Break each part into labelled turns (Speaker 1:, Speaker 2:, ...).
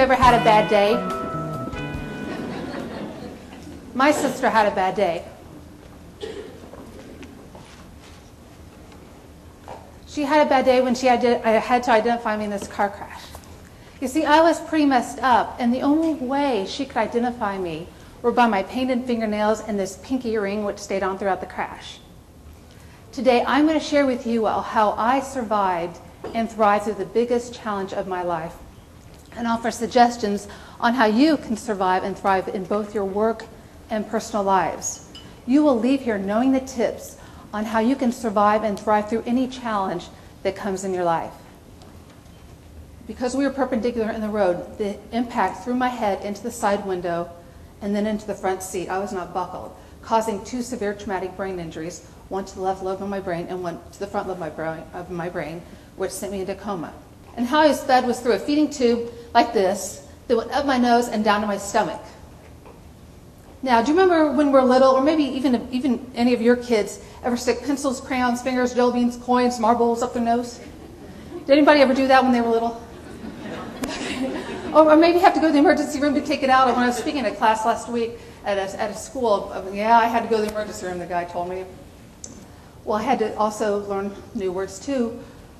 Speaker 1: ever had a bad day? My sister had a bad day. She had a bad day when I had to identify me in this car crash. You see, I was pretty messed up, and the only way she could identify me were by my painted fingernails and this pinky ring which stayed on throughout the crash. Today, I'm going to share with you how I survived and thrived through the biggest challenge of my life, and offer suggestions on how you can survive and thrive in both your work and personal lives. You will leave here knowing the tips on how you can survive and thrive through any challenge that comes in your life. Because we were perpendicular in the road, the impact threw my head into the side window and then into the front seat. I was not buckled, causing 2 severe traumatic brain injuries, one to the left lobe of my brain and one to the front lobe of my brain, which sent me into coma. And how I was fed was through a feeding tube like this that went up my nose and down to my stomach. Now, do you remember when we were little, or maybe even any of your kids, ever stick pencils, crayons, fingers, jelly beans, coins, marbles up their nose? Did anybody ever do that when they were little? Or maybe have to go to the emergency room to take it out. When I was speaking at a class last week at a school, yeah, I had to go to the emergency room, the guy told me. Well, I had to also learn new words too.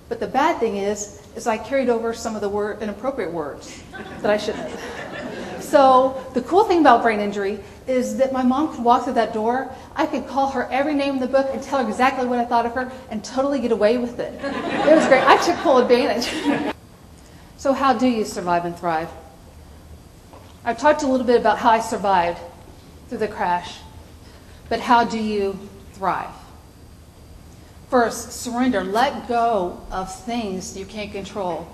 Speaker 1: But the bad thing is I carried over some of the inappropriate words that I shouldn't have. So the cool thing about brain injury is that my mom could walk through that door. I could call her every name in the book and tell her exactly what I thought of her and totally get away with it. It was great. I took full advantage. So how do you survive and thrive? I've talked a little bit about how I survived through the crash, but how do you thrive? First, surrender. Let go of things you can't control.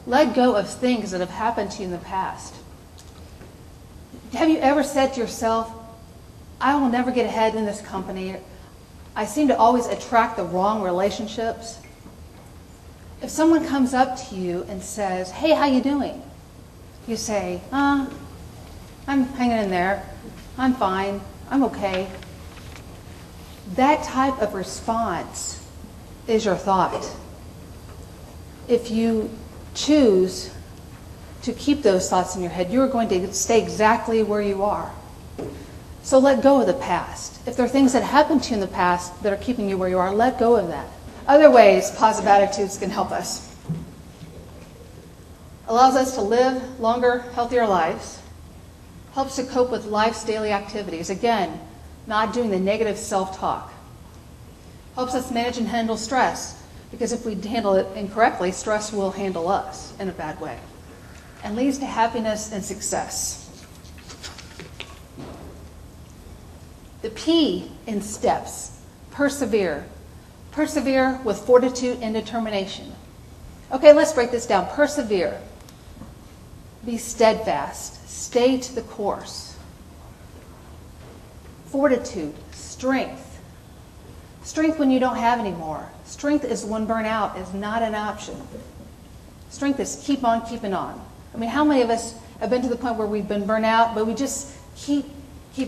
Speaker 1: Let go of things that have happened to you in the past. Have you ever said to yourself, I will never get ahead in this company. I seem to always attract the wrong relationships. If someone comes up to you and says, hey, how you doing? You say, I'm hanging in there. I'm fine. I'm okay. That type of response is your thought. If you choose to keep those thoughts in your head, you're going to stay exactly where you are. So let go of the past. If there are things that happened to you in the past that are keeping you where you are, let go of that. Other ways positive attitudes can help us. Allows us to live longer, healthier lives. Helps to cope with life's daily activities. Again, not doing the negative self-talk. Helps us manage and handle stress, because if we handle it incorrectly, stress will handle us in a bad way. And leads to happiness and success. The P in steps, persevere. Persevere with fortitude and determination. Okay, let's break this down. Persevere. Be steadfast. Stay to the course. Fortitude, strength. Strength when you don't have any more. Strength is when burnout is not an option. Strength is keep on keeping on. I mean, how many of us have been to the point where we've been burnt out, but we just keep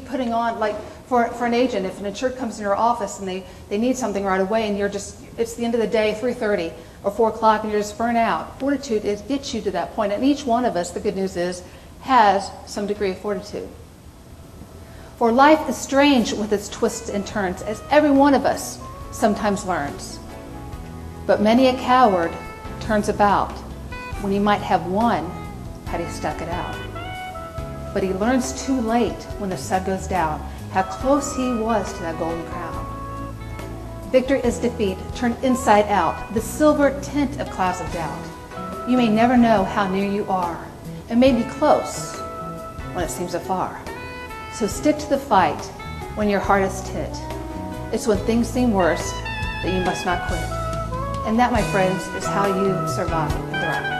Speaker 1: putting on, like for an agent, if an insured comes in your office and they need something right away and it's the end of the day, 3:30 or 4 o'clock, and you're just burnt out. Fortitude gets you to that point. And each one of us, the good news is, has some degree of fortitude. For life is strange with its twists and turns, as every one of us sometimes learns. But many a coward turns about when he might have won had he stuck it out. But he learns too late when the sun goes down how close he was to that golden crown. Victory is defeat turned inside out, the silver tint of clouds of doubt. You may never know how near you are. It may be close when it seems afar. So stick to the fight when your hardest hit. It's when things seem worse that you must not quit. And that, my friends, is how you survive and thrive.